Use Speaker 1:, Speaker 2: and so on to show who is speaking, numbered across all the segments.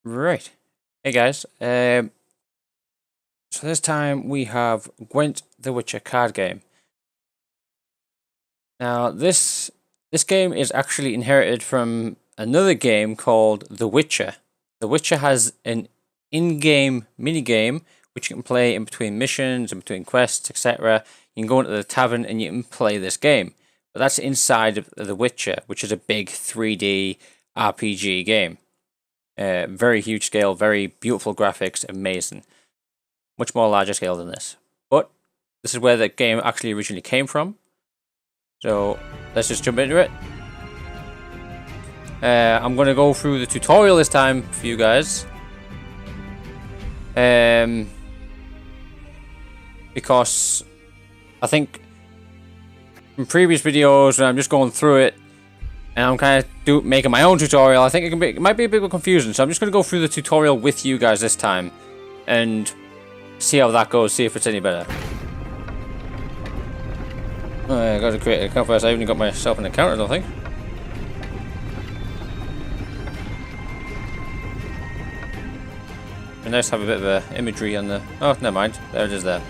Speaker 1: Right. Hey guys. So this time we have Gwent the Witcher card game. Now this game is actually inherited from another game called The Witcher. The Witcher has an in-game mini-game which you can play in between missions, in between quests, etc. You can go into the tavern and you can play this game. But that's inside of The Witcher, which is a big 3D RPG game. Very huge scale, very beautiful graphics, amazing. Much more larger scale than this. But this is where the game actually originally came from. So let's just jump into it. I'm going to go through the tutorial this time for you guys. Because I think from previous videos when I'm just going through it and I'm kind of making my own tutorial, I think it might be a bit confusing. So I'm just going to go through the tutorial with you guys this time and see how that goes, see if it's any better. I got to create an account first. I haven't got myself an account, I don't think. It'd be nice to have a bit of imagery on the... Oh, never mind. There it is there.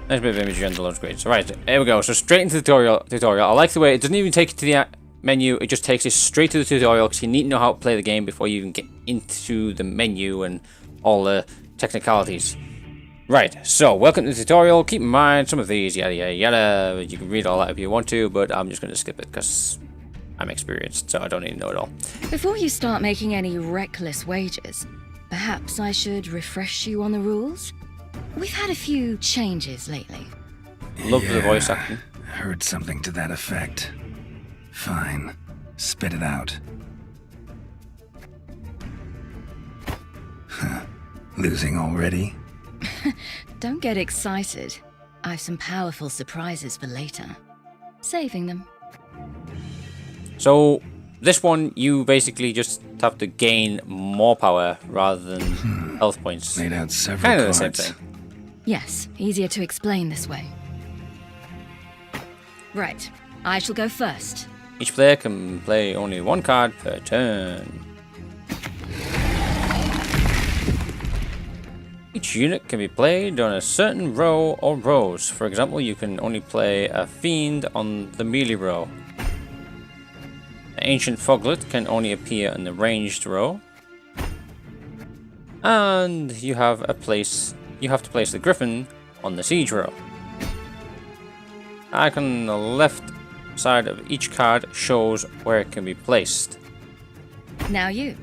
Speaker 1: Nice bit of imagery on the load screen. So right, here we go. So straight into the tutorial. I like the way it doesn't even take you to the menu. It just takes you straight to the tutorial because you need to know how to play the game before you even get into the menu and all the technicalities. Right, so welcome to the tutorial. Keep in mind some of these, yada yada yada. You can read all that if you want to, but I'm just going to skip it because I'm experienced, so I don't need to know it all.
Speaker 2: Before you start making any reckless wagers, perhaps I should refresh you on the rules? We've had a few changes lately.
Speaker 1: Love the voice acting.
Speaker 3: Heard something to that effect. Fine. Spit it out. Losing already?
Speaker 2: Don't get excited. I've some powerful surprises for later. Saving them.
Speaker 1: So, this one, you basically just have to gain more power rather than health points.
Speaker 3: Made out several
Speaker 1: Kind of
Speaker 3: cards.
Speaker 1: the same thing.
Speaker 2: Yes, easier to explain this way. Right, I shall go first.
Speaker 1: Each player can play only one card per turn. Each unit can be played on a certain row or rows. For example, you can only play a fiend on the melee row. An ancient foglet can only appear in the ranged row. And you have to place the griffin on the siege row. The icon on the left side of each card shows where it can be placed.
Speaker 2: Now you.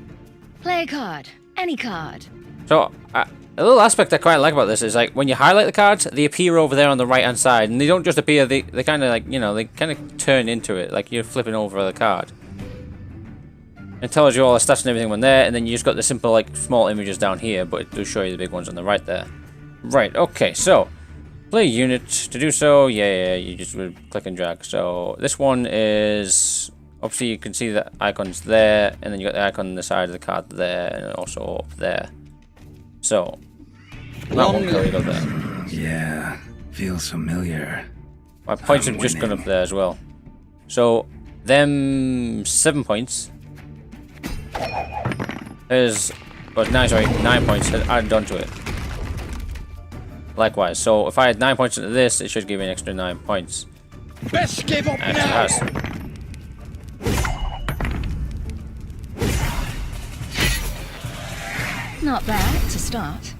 Speaker 2: Play a card. Any card.
Speaker 1: So, a little aspect I quite like about this is like when you highlight the cards, they appear over there on the right hand side, and they don't just appear, they kind of like, you know, they kind of turn into it, like you're flipping over the card. It tells you all the stats and everything on there, and then you just got the simple like small images down here, but it does show you the big ones on the right there. Right, okay, so play unit. To do so, yeah, you just would click and drag. So this one is, obviously you can see the icons there, and then you got the icon on the side of the card there, and also up there. So, that one can go there.
Speaker 3: Yeah, feels familiar.
Speaker 1: My points have just gone up there as well. So, them 7 points is, well, 9 points added onto it. Likewise, so if I had 9 points into this, it should give me an extra 9 points.
Speaker 4: Best give up
Speaker 1: And
Speaker 4: now.
Speaker 1: it has.
Speaker 2: Not bad to start.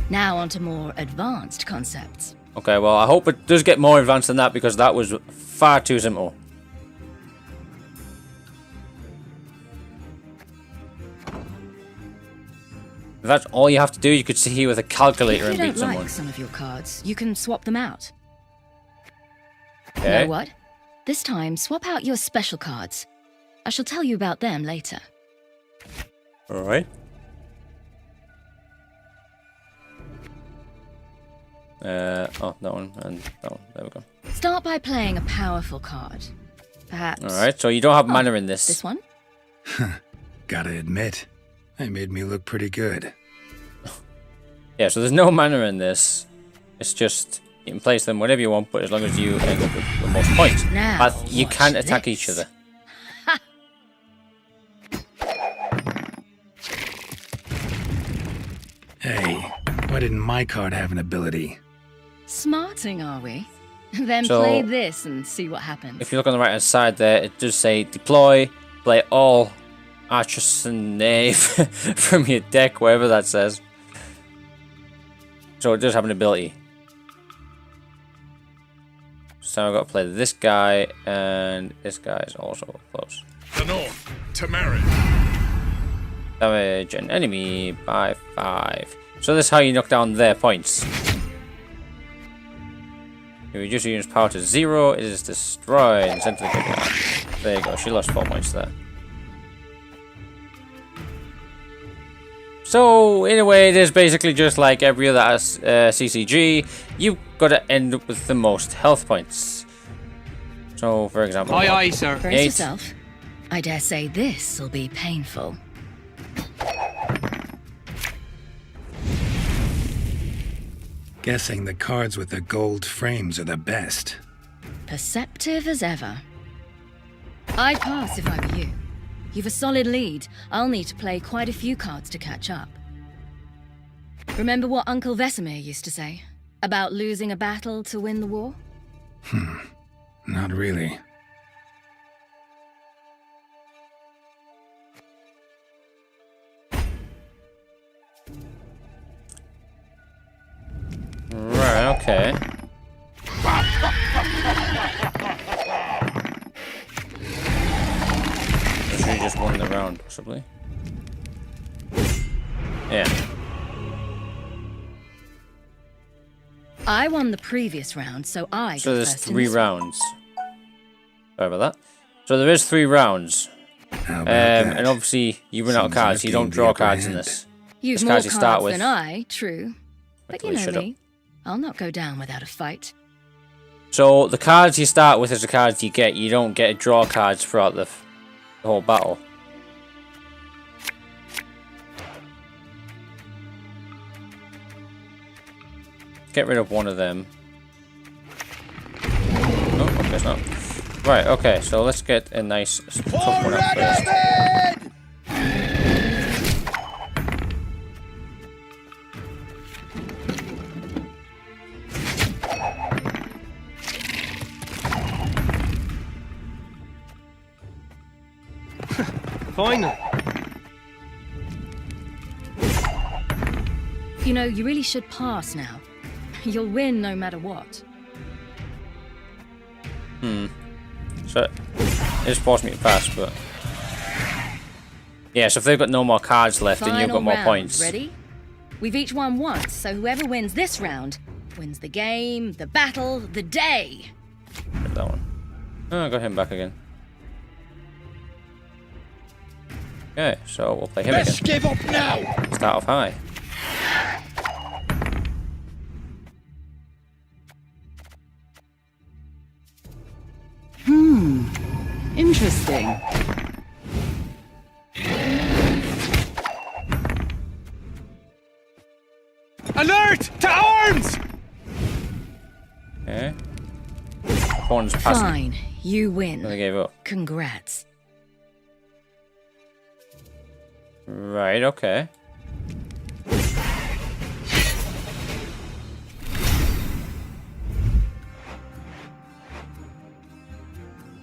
Speaker 2: Now on to more advanced concepts.
Speaker 1: Okay, well, I hope it does get more advanced than that because that was far too simple. If that's all you have to do, you could sit here with a calculator
Speaker 2: If
Speaker 1: and
Speaker 2: you
Speaker 1: beat
Speaker 2: don't
Speaker 1: someone.
Speaker 2: like some of your cards, you can swap them out.
Speaker 1: Okay.
Speaker 2: Know what? This time, swap out your special cards. I shall tell you about them later.
Speaker 1: Alright. Oh, that one and that one. There we go.
Speaker 2: Start by playing a powerful card. Perhaps.
Speaker 1: Alright, so you don't have mana in this.
Speaker 2: This one?
Speaker 3: Gotta admit, they made me look pretty good.
Speaker 1: Yeah, so there's no mana in this. It's just, you can place them whatever you want, but as long as you end up with the most points.
Speaker 2: Now,
Speaker 1: You
Speaker 2: watch
Speaker 1: can attack
Speaker 2: this.
Speaker 1: each other.
Speaker 3: Hey, why didn't my card have an ability?
Speaker 2: Smarting, are we? Then
Speaker 1: So,
Speaker 2: play this and see what happens.
Speaker 1: If you look on the right hand side there, it does say deploy, play all Archesonave from your deck, whatever that says. So it does have an ability. So I've got to play this guy, and this guy is also close.
Speaker 4: The north, Tamari.
Speaker 1: Damage an enemy by 5. So this is how you knock down their points. If you reduce your unit's power to 0, it is destroyed and sent to the graveyard. There you go, she lost 4 points there. So, in a way, it is basically just like every other CCG. You've got to end up with the most health points. So, for example...
Speaker 5: Aye, aye, sir.
Speaker 2: Brace yourself. I dare say this'll be painful.
Speaker 3: Guessing the cards with the gold frames are the best.
Speaker 2: Perceptive as ever. I'd pass if I were you. You've a solid lead. I'll need to play quite a few cards to catch up. Remember what Uncle Vesemir used to say? About losing a battle to win the war?
Speaker 3: Not really.
Speaker 1: Right, okay. She just won the round, possibly. Yeah.
Speaker 2: I won the previous round, so I
Speaker 1: So
Speaker 2: go
Speaker 1: there's
Speaker 2: first in
Speaker 1: 3
Speaker 2: this
Speaker 1: rounds. Sorry about that. So there is 3 rounds.
Speaker 3: How about that?
Speaker 1: And obviously you run out of
Speaker 3: Seems
Speaker 1: cards.
Speaker 3: I've
Speaker 1: You don't
Speaker 3: gained the
Speaker 1: draw
Speaker 3: upper
Speaker 1: cards in
Speaker 3: hand.
Speaker 1: this.
Speaker 2: You've
Speaker 1: This
Speaker 2: more
Speaker 1: cards
Speaker 2: cards
Speaker 1: you start with.
Speaker 2: than I, true. But you
Speaker 1: Actually,
Speaker 2: know
Speaker 1: shut up.
Speaker 2: me. I'll not go down without a fight.
Speaker 1: So the cards you start with is the cards you get. You don't get to draw cards throughout the whole battle. Get rid of one of them. Oh, okay, it's not. Right, okay, so let's get a nice tough one up first.
Speaker 5: Final.
Speaker 2: You know, you really should pass now. You'll win no matter what.
Speaker 1: So it just forced me to pass, but yeah. So if they've got no more cards left, then you've got more
Speaker 2: round.
Speaker 1: points.
Speaker 2: Ready? We've each won once, so whoever wins this round wins the game, the battle, the day.
Speaker 1: Get that one. Oh, I got him back again. Okay, so we'll play him
Speaker 4: Let's
Speaker 1: again.
Speaker 4: give up now.
Speaker 1: Start off high.
Speaker 6: Interesting.
Speaker 4: Alert! To arms!
Speaker 1: Okay. Pawn's passing.
Speaker 2: Fine, you win.
Speaker 1: They gave up.
Speaker 2: Congrats.
Speaker 1: Right, okay.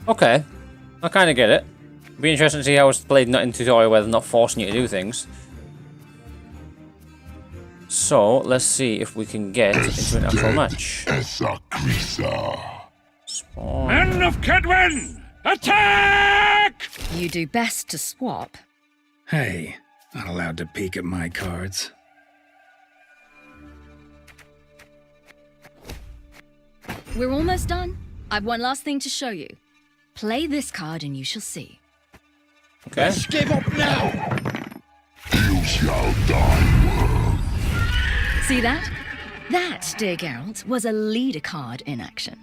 Speaker 1: Okay. I kind of get it. It'd be interesting to see how it's played not in tutorial where they're not forcing you to do things. So, let's see if we can get into an actual match. Spawn.
Speaker 4: Men of Kedwen! Attack!
Speaker 2: You do best to swap.
Speaker 3: Hey, not allowed to peek at my cards.
Speaker 2: We're almost done. I've one last thing to show you. Play this card and you shall see.
Speaker 1: Okay.
Speaker 4: Let's give up now.
Speaker 2: See that? That, dear Geralt, was a leader card in action.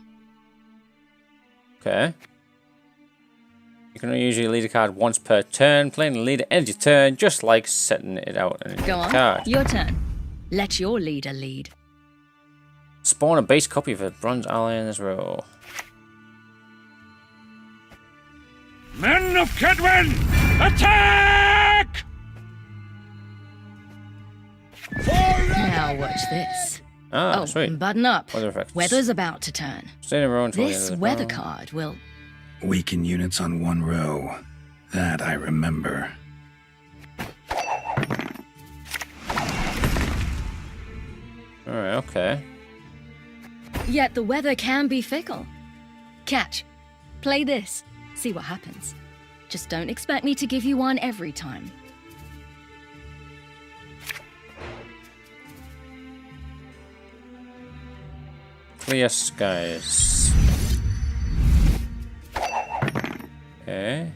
Speaker 1: Okay. You can only usually lead a card once per turn. Playing the leader ends your turn, just like setting it out in a
Speaker 2: Go on,
Speaker 1: card.
Speaker 2: your turn. Let your leader lead.
Speaker 1: Spawn a base copy of a bronze ally in this row.
Speaker 4: Men of Kedwen! Attack! For
Speaker 2: Now watch this.
Speaker 1: Ah,
Speaker 2: Oh,
Speaker 1: sweet.
Speaker 2: and button up.
Speaker 1: Weather effects.
Speaker 2: Weather's about to turn.
Speaker 1: Stay in a row until the end
Speaker 2: This
Speaker 1: of the
Speaker 2: weather
Speaker 1: round.
Speaker 2: card will...
Speaker 3: Weaken units on one row. That I remember.
Speaker 1: Alright, okay.
Speaker 2: Yet the weather can be fickle. Catch. Play this. See what happens. Just don't expect me to give you one every time.
Speaker 1: Clear skies. Okay.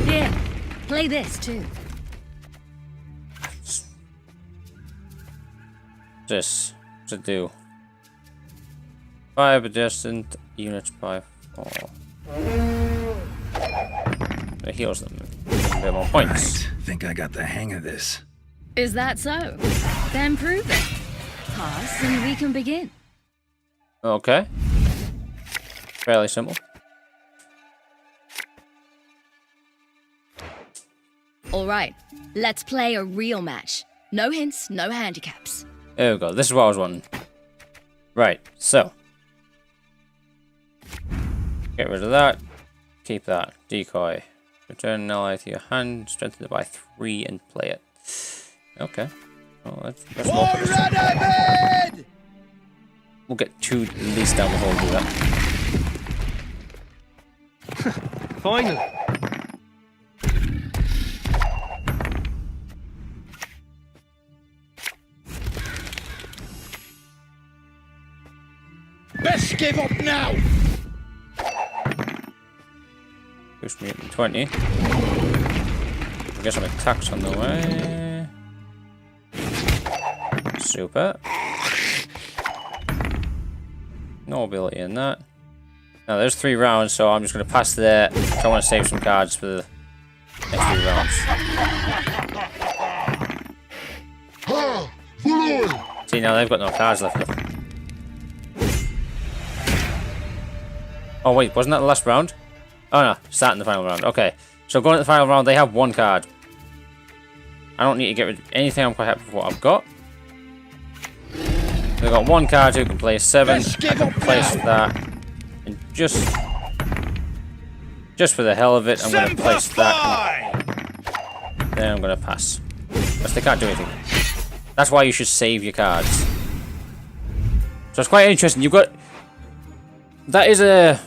Speaker 2: Here. Play this too.
Speaker 1: This to do. 5 adjacent units by 4. It heals them. A bit more points.
Speaker 3: Right. Think I got the hang of this.
Speaker 2: Is that so? Then prove it. Pass and we can begin.
Speaker 1: Okay. Fairly simple.
Speaker 2: All right. Let's play a real match. No hints, no handicaps.
Speaker 1: There we go. This is what I was wanting. Right, so. Get rid of that. Keep that. Decoy. Return an ally to your hand. Strengthen it by 3 and play it. Okay. Well, let's we'll get 2 at least down the hole, do that.
Speaker 4: Finally. Best give up now.
Speaker 1: Push me up to 20. I guess some attacks on the way. Super. No ability in that. Now there's 3 rounds, so I'm just going to pass there. I want to save some cards for the next 3 rounds. See, now they've got no cards left. Oh wait, wasn't that the last round? Oh no, starting the final round. Okay, so going to the final round, they have 1 card. I don't need to get rid of anything. I'm quite happy with what I've got. They've got 1 card who can play 7. I can place that. And just for the hell of it, I'm going to place that. Then I'm going to pass. Because they can't do anything. That's why you should save your cards. So it's quite interesting. You've got... That is a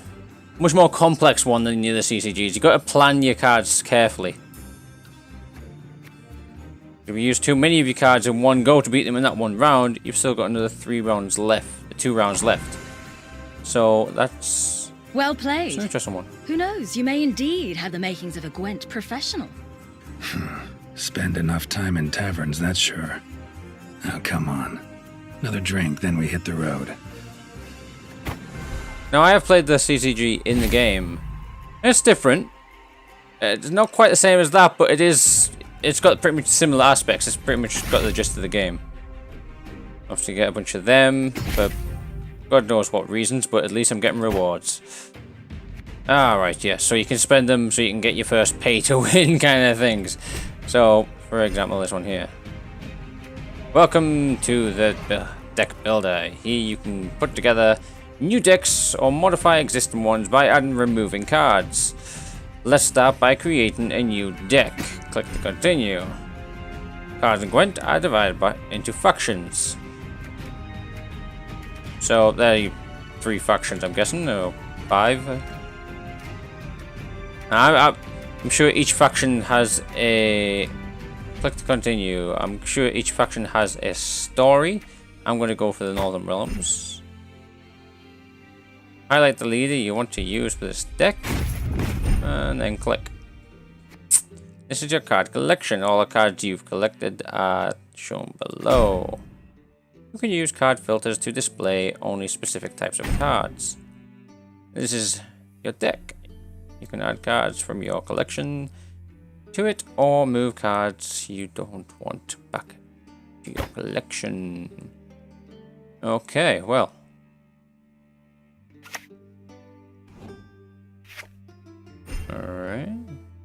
Speaker 1: much more complex one than the other CCGs. You've got to plan your cards carefully. If you use too many of your cards in one go to beat them in that 1 round, you've still got another 2 rounds left. So that's
Speaker 2: Well played.
Speaker 1: an interesting one.
Speaker 2: Who knows? You may indeed have the makings of a Gwent professional.
Speaker 3: Spend enough time in taverns, that's sure. Oh, come on. Another drink, then we hit the road.
Speaker 1: Now I have played the CCG in the game. It's different. It's not quite the same as that, but it is. It's got pretty much similar aspects. It's pretty much got the gist of the game. Obviously, get a bunch of them for God knows what reasons, but at least I'm getting rewards. Alright, yes. So you can spend them so you can get your first pay to win kind of things. So, for example, this one here. Welcome to the deck builder. Here you can put together new decks or modify existing ones by adding and removing cards. Let's start by creating a new deck. Click to continue. Cards in Gwent are divided into factions. So there are 3 factions, I'm guessing, or 5. I'm sure each faction has a... Click to continue. I'm sure each faction has a story. I'm going to go for the Northern Realms. Highlight the leader you want to use for this deck. And then click. This is your card collection. All the cards you've collected are shown below. You can use card filters to display only specific types of cards. This is your deck. You can add cards from your collection to it or move cards you don't want back to your collection. Okay, well. Alright.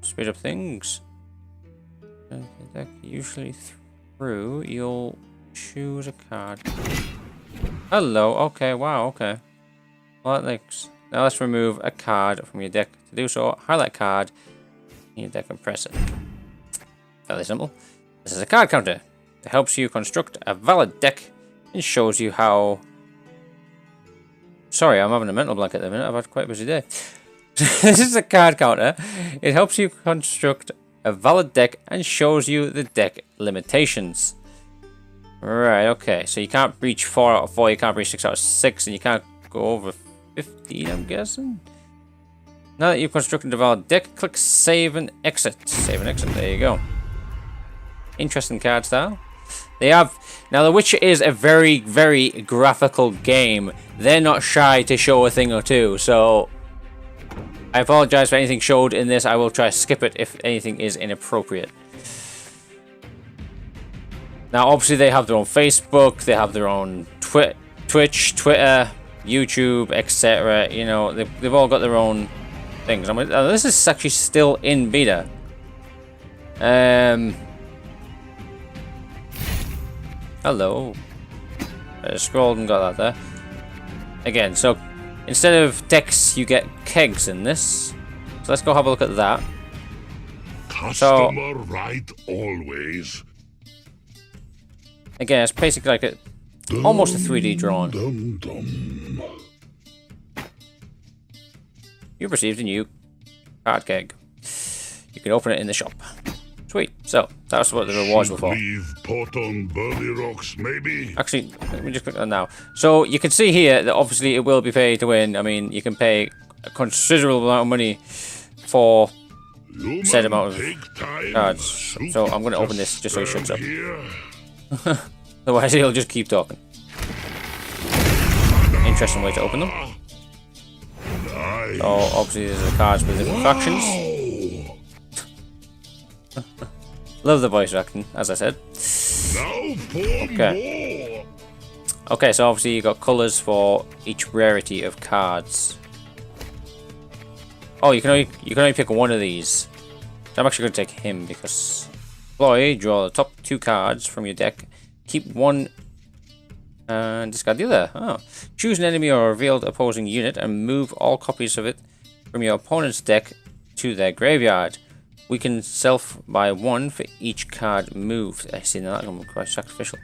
Speaker 1: Speed up things. The deck usually through, you'll choose a card. Hello. Okay. Wow. Okay. Well, now let's remove a card from your deck. To do so, highlight a card in your deck and press it. Fairly simple. This is a card counter. It helps you construct a valid deck and shows you how... Sorry, I'm having a mental blank at the minute. I've had quite a busy day. This is a card counter. It helps you construct a valid deck and shows you the deck limitations. Right, okay. So you can't breach 4 out of 4, you can't breach 6 out of 6, and you can't go over 15, I'm guessing. Now that you've constructed a valid deck, click Save and Exit. Save and Exit, there you go. Interesting card style. They have... Now, The Witcher is a very, very graphical game. They're not shy to show a thing or two, so... I apologize for anything showed in this. I will try to skip it if anything is inappropriate. Now, obviously, they have their own Facebook. They have their own Twitch, Twitter, YouTube, etc. You know, they've all got their own things. This is actually still in beta. Hello. Scrolled and got that there. Again, so instead of decks, you get kegs in this. So let's go have a look at that.
Speaker 5: Customer right always.
Speaker 1: Again, it's basically like almost a 3D drawing. You've received a new card keg. You can open it in the shop. Sweet. So that's what the rewards were for.
Speaker 5: Pot on Burly Rocks, maybe.
Speaker 1: Actually, let me just click on that now. So you can see here that obviously it will be pay to win. I mean, you can pay a considerable amount of money for said amount of cards. So I'm going to open this just so he shuts up. Otherwise, he'll just keep talking. Interesting way to open them. So obviously, there's the cards with different factions. Love the voice acting, as I said. Okay. Okay, so obviously you got colours for each rarity of cards. Oh, you can only pick one of these. So I'm actually going to take him because employee, draw the top 2 cards from your deck. Keep one and discard the other. Oh. Choose an enemy or revealed opposing unit and move all copies of it from your opponent's deck to their graveyard. We can self-buy 1 for each card moved. I see, now that's going to be quite sacrificial.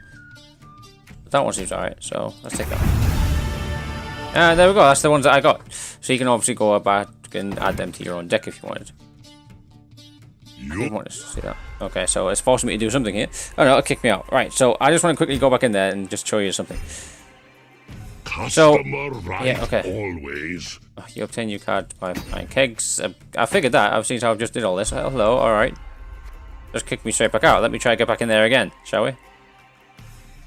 Speaker 1: But that one seems alright, so let's take that one. And there we go, that's the ones that I got. So you can obviously go back and add them to your own deck if you wanted. I didn't want to see that. Okay, so it's forcing me to do something here. Oh no, it kicked me out. Right, so I just want to quickly go back in there and just show you something.
Speaker 5: Customer right
Speaker 1: yeah, okay.
Speaker 5: Always.
Speaker 1: You obtain new cards by buying kegs. I figured that. I've seen how I just did all this. Hello, alright. Just kicked me straight back out. Let me try to get back in there again, shall we?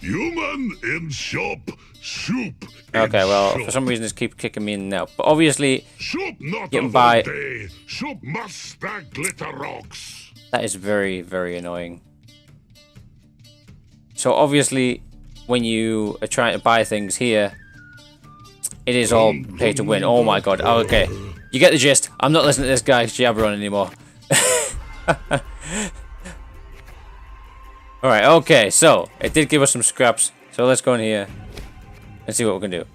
Speaker 5: Human in shop, soup.
Speaker 1: Okay, well, for some reason it's keep kicking me in now. But obviously,
Speaker 5: soup not
Speaker 1: you can buy...
Speaker 5: Soup must stack glitter rocks.
Speaker 1: That is very, very annoying. So obviously, when you are trying to buy things here, it is all pay to win. Oh my god. Oh, okay. You get the gist. I'm not listening to this guy jabbering anymore. Alright, okay. So, it did give us some scraps. So let's go in here and see what we can do.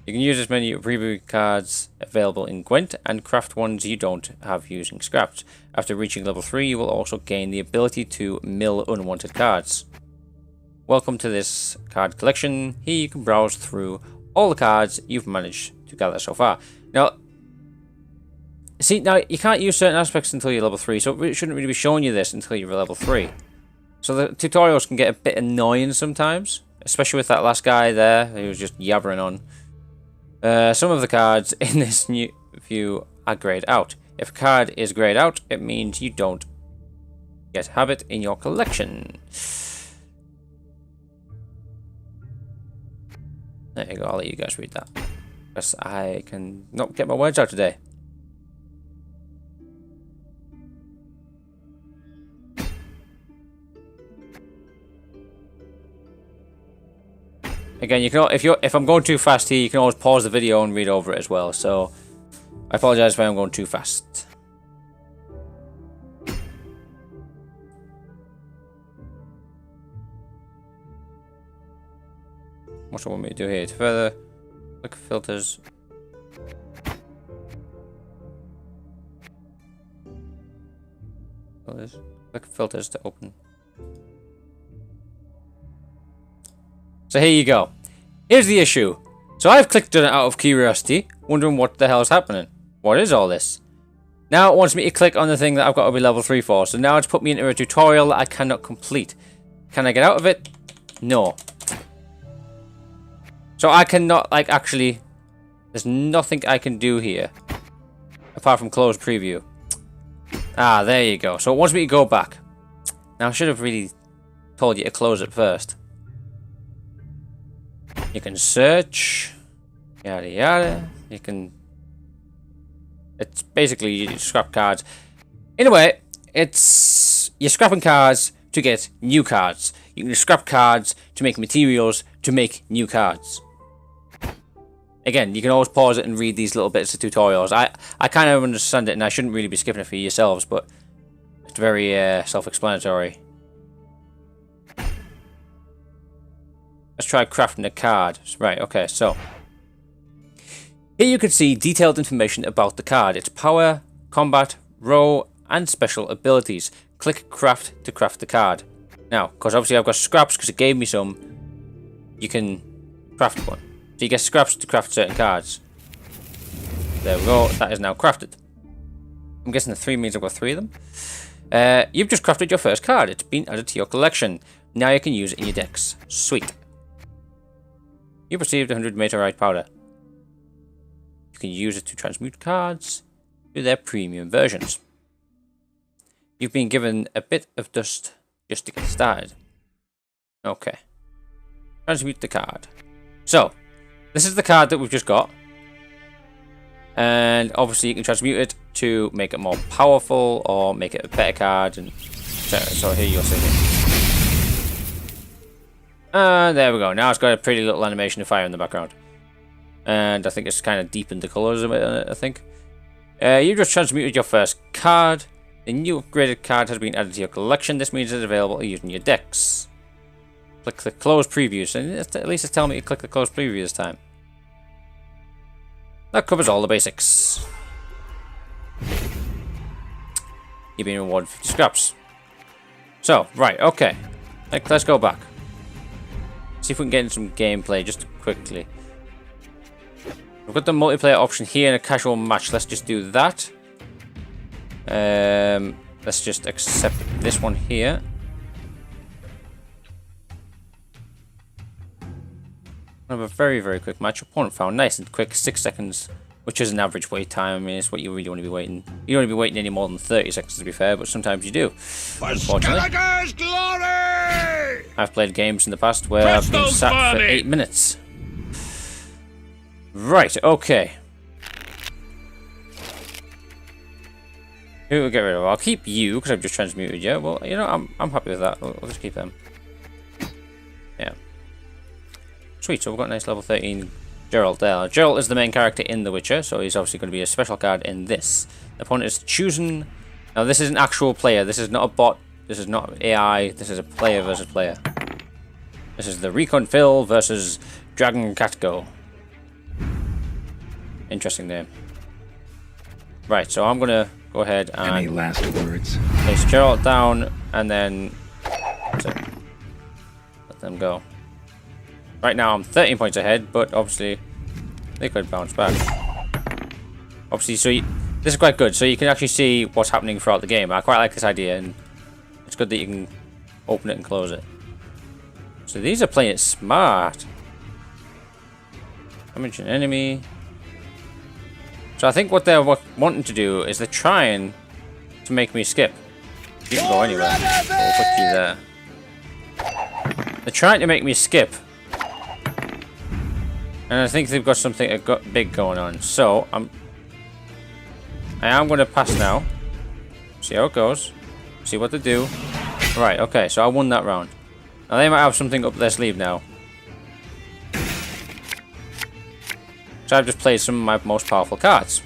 Speaker 1: You can use this menu of preview cards available in Gwent and craft ones you don't have using scraps. After reaching level 3, you will also gain the ability to mill unwanted cards. Welcome to this card collection. Here you can browse through all the cards you've managed to gather so far. Now, see, now you can't use certain aspects until you're level 3, so it shouldn't really be showing you this until you're level 3. So the tutorials can get a bit annoying sometimes, especially with that last guy there who was just yabbering on. Some of the cards in this new view are grayed out. If a card is grayed out, it means you don't get to have it in your collection. There you go, I'll let you guys read that. Because I can not get my words out today. Again, you can if I'm going too fast here, you can always pause the video and read over it as well. So I apologize if I'm going too fast. What's I want me to do here? To further click filters. Click filters to open. So here you go. Here's the issue. So I've clicked on it out of curiosity, wondering what the hell is happening. What is all this? Now it wants me to click on the thing that I've got to be level 3 for. So now it's put me into a tutorial that I cannot complete. Can I get out of it? No. So I cannot, like, actually... There's nothing I can do here. Apart from close preview. Ah, there you go. So it wants me to go back. Now I should have really told you to close it first. You can search. Yada yada. You can... It's basically you scrap cards. In a way, it's... You're scrapping cards to get new cards. You can scrap cards to make materials to make new cards. Again, you can always pause it and read these little bits of tutorials. I kind of understand it, and I shouldn't really be skipping it for yourselves, but it's very self-explanatory. Let's try crafting a card. Right, okay, so... Here you can see detailed information about the card. Its power, combat, row, and special abilities. Click craft to craft the card. Now, because obviously I've got scraps because it gave me some, you can craft one. So you get scraps to craft certain cards. There we go, that is now crafted. I'm guessing the 3 means I've got 3 of them. You've just crafted your first card. It's been added to your collection. Now you can use it in your decks. Sweet. You've received 100 meteorite powder. You can use it to transmute cards to their premium versions. You've been given a bit of dust just to get started. Okay. Transmute the card. So, this is the card that we've just got. And obviously you can transmute it to make it more powerful or make it a better card. And so here you'll see it. And there we go. Now it's got a pretty little animation of fire in the background. And I think it's kind of deepened the colours a bit, I think. You just transmuted your first card. The new upgraded card has been added to your collection. This means it's available to use in your decks. Click the close previews. And at least it's telling me to click the close preview this time. That covers all the basics. You've been rewarded 50 scraps. So, right, okay. Let's go back. See if we can get in some gameplay just quickly. We've got the multiplayer option here in a casual match. Let's just do that. Let's just accept this one here. Have a very, very quick match. Opponent found. Nice and quick. 6 seconds, which is an average wait time. I mean, it's what you really want to be waiting. You don't want to be waiting any more than 30 seconds, to be fair, but sometimes you do. Unfortunately. Glory! I've played games in the past where I've been sat for 8 minutes. Right, okay. Who will get rid of? I'll keep you because I've just transmuted you. Well, you know, I'm happy with that. We'll just keep them. Yeah. Sweet, so we've got a nice level 13 Geralt there. Geralt is the main character in The Witcher, so he's obviously going to be a special card in this. The opponent is chosen. Now, this is an actual player. This is not a bot. This is not AI. This is a player versus player. This is the Recon Phil versus Dragon Catgo. Interesting name. Right, so I'm going to go ahead and...
Speaker 3: Any last words?
Speaker 1: Place Geralt down, and then... let them go. Right now I'm 13 points ahead, but obviously they could bounce back. Obviously, so this is quite good. So you can actually see what's happening throughout the game. I quite like this idea, and it's good that you can open it and close it. So these are playing it smart. Damage an enemy. So I think what they're wanting to do is they're trying to make me skip. You can go anywhere. So we'll put you there. They're trying to make me skip. And I think they've got something big going on. So I am going to pass now. See how it goes. See what they do. Right, okay, so I won that round. Now they might have something up their sleeve now. So I've just played some of my most powerful cards.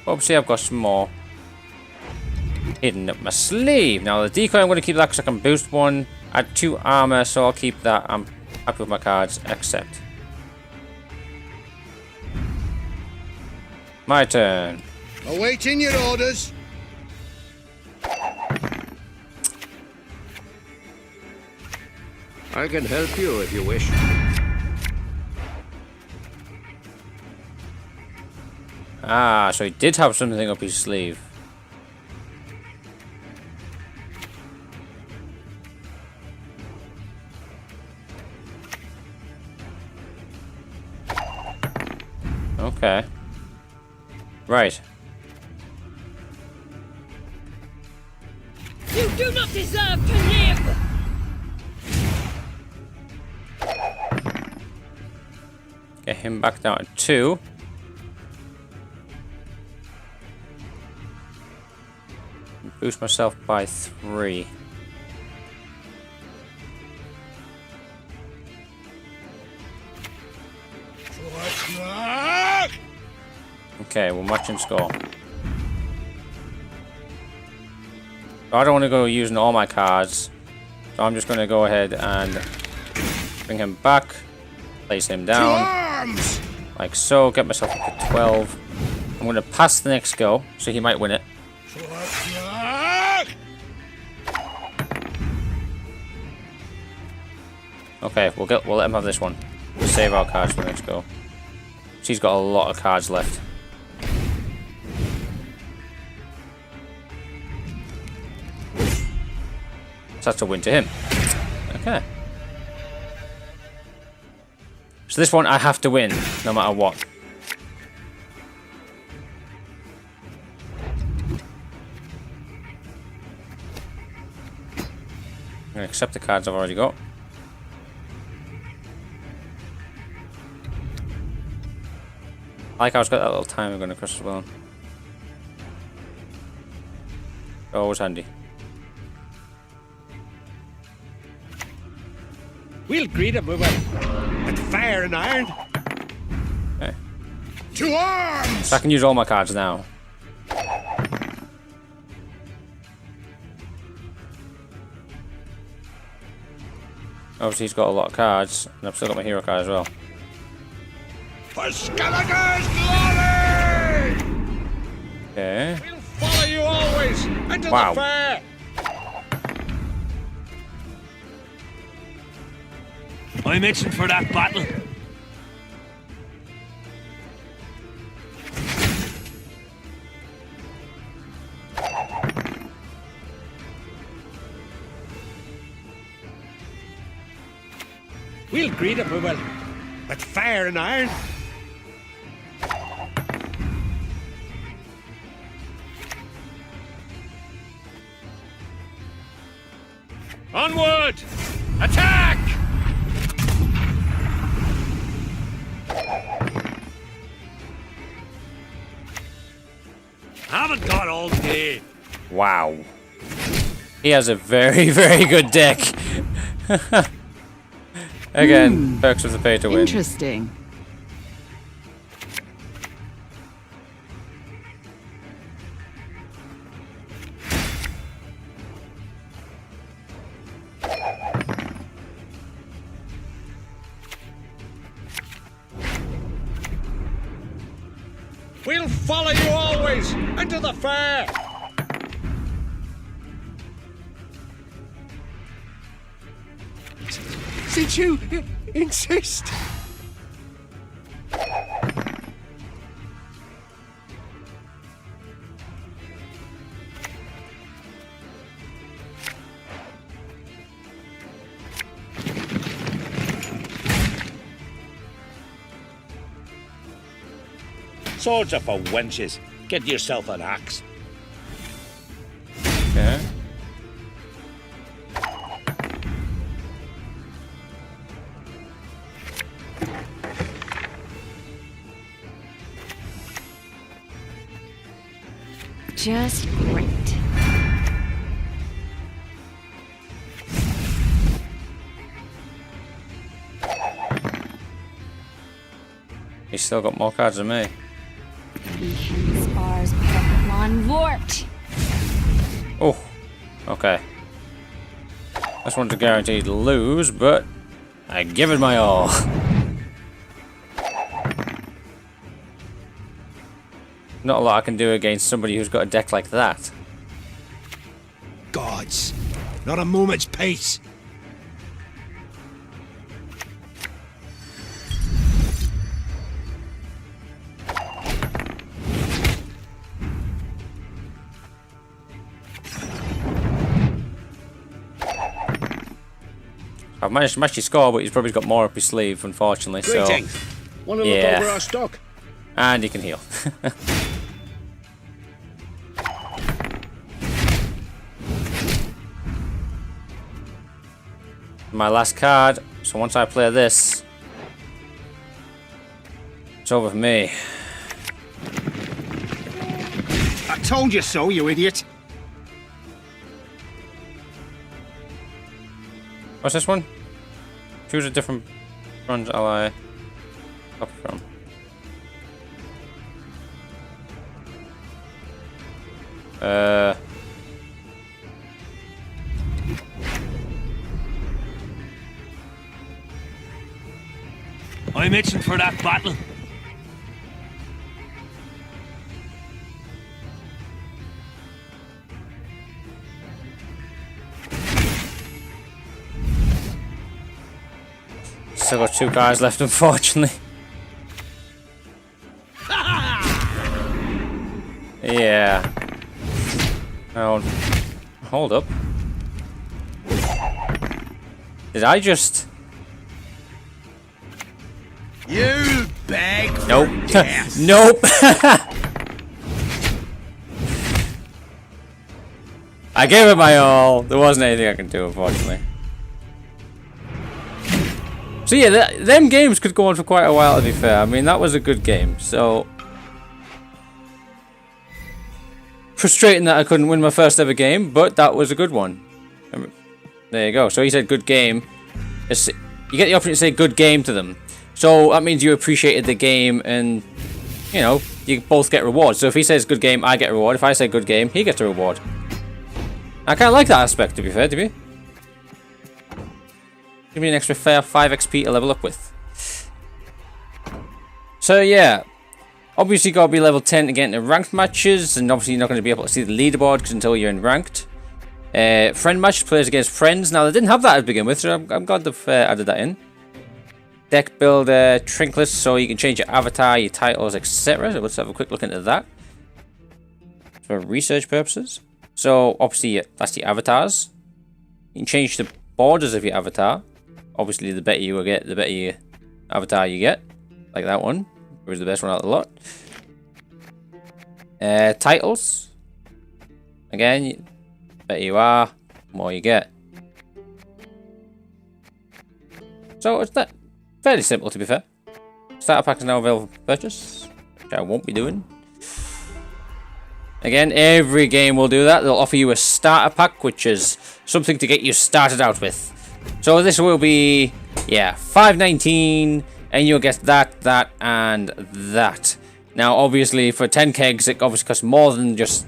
Speaker 1: Obviously I've got some more hidden up my sleeve. Now the decoy, I'm going to keep that because I can boost one. Add 2 armor, so I'll keep that. I'm happy with my cards, except My turn.
Speaker 4: Awaiting your orders.
Speaker 7: I can help you if you wish.
Speaker 1: Ah, so he did have something up his sleeve. Okay. Right.
Speaker 2: You do not deserve to live!
Speaker 1: Get him back down to 2. Boost myself by 3. Okay, we're matching score. I don't want to go using all my cards, so I'm just going to go ahead and bring him back, place him down, like so, get myself up to 12. I'm going to pass the next go, so he might win it. Okay, we'll let him have this one. We'll save our cards for the next go. She's got a lot of cards left. So that's a win to him. Okay. So this one I have to win, no matter what. I'm going to accept the cards I've already got. I like how it's got that little timer going across as well. Always handy.
Speaker 7: We'll greet him with fire and iron.
Speaker 1: Okay.
Speaker 4: To arms!
Speaker 1: So I can use all my cards now. Obviously he's got a lot of cards, and I've still got my hero card as well.
Speaker 4: For Skeletor's glory!
Speaker 1: Okay.
Speaker 7: We'll follow you always into
Speaker 1: Wow.
Speaker 7: the fair. I'm itching for that battle. We'll greet him with fire and iron. Onward! Attack! Haven't got all day.
Speaker 1: Wow. He has a very, very good deck. Again, perks of the pay to win.
Speaker 6: Interesting.
Speaker 7: We'll follow you always into the fair. Since you insist. Swords are for wenches. Get yourself an axe.
Speaker 1: Okay.
Speaker 6: Just great.
Speaker 1: He's still got more cards than me.
Speaker 2: Spars Pokemon Vort!
Speaker 1: Oh, okay. This one's a guaranteed to lose, but I give it my all. Not a lot I can do against somebody who's got a deck like that.
Speaker 7: Gods, not a moment's peace.
Speaker 1: I've managed to match his score, but he's probably got more up his sleeve, unfortunately.
Speaker 7: Greetings.
Speaker 1: So,
Speaker 7: Want to look
Speaker 1: yeah.
Speaker 7: over our stock?
Speaker 1: And he can heal. My last card. So once I play this, it's over for me.
Speaker 7: I told you so, you idiot.
Speaker 1: What's this one? Choose a different bronze ally. Copy from.
Speaker 7: I'm itching for that battle.
Speaker 1: Still got 2 cards left, unfortunately. Yeah. Oh, hold up. Did I just...
Speaker 7: You beg for
Speaker 1: Nope.
Speaker 7: death.
Speaker 1: Nope. I gave it my all. There wasn't anything I could do, unfortunately. So yeah, them games could go on for quite a while, to be fair. I mean, that was a good game. So frustrating that I couldn't win my first ever game, but that was a good one. There you go. So he said good game. You get the option to say good game to them. So that means you appreciated the game, and you know, you both get rewards. So if he says good game, I get a reward. If I say good game, he gets a reward. I kind of like that aspect, to be fair to me. Give me an extra 5 XP to level up with. So yeah, obviously you got to be level 10 to get into ranked matches, and obviously you're not going to be able to see the leaderboard until you're in ranked. Friend match, players against friends. Now they didn't have that to begin with, so I'm glad they've added that in. Deck builder, trinkets, so you can change your avatar, your titles, etc. So let's have a quick look into that for research purposes. So obviously that's your avatars. You can change the borders of your avatar. Obviously the better you get, the better your avatar you get. Like that one, it was the best one out of the lot. Titles. Again, better you are, more you get. So it's that fairly simple, to be fair. Starter pack is now available for purchase, which I won't be doing. Again, every game will do that. They'll offer you a starter pack, which is something to get you started out with. So this will be, yeah, $5.19, and you'll get that, and that. Now, obviously, for 10 kegs, it obviously costs more than just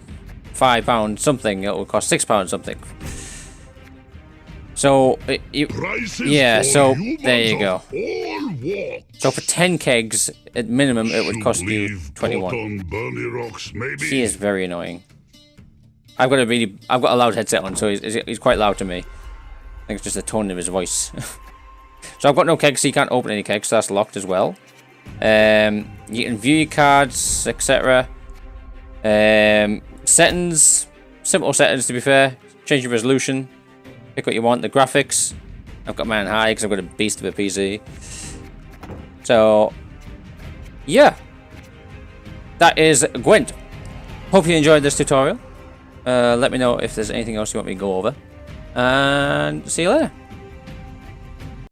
Speaker 1: £5 something. It will cost £6 something. So, yeah, so there you go. So for 10 kegs, at minimum, it would cost you 21. He is very annoying. I've got a loud headset on, so he's quite loud to me. I think it's just the tone of his voice. So I've got no kegs, so you can't open any kegs, so that's locked as well. You can view your cards, etc. Settings, simple settings to be fair. Change your resolution, pick what you want. The graphics, I've got mine high because I've got a beast of a PC. So yeah, that is Gwent. Hope you enjoyed this tutorial. Let me know if there's anything else you want me to go over, and see you later.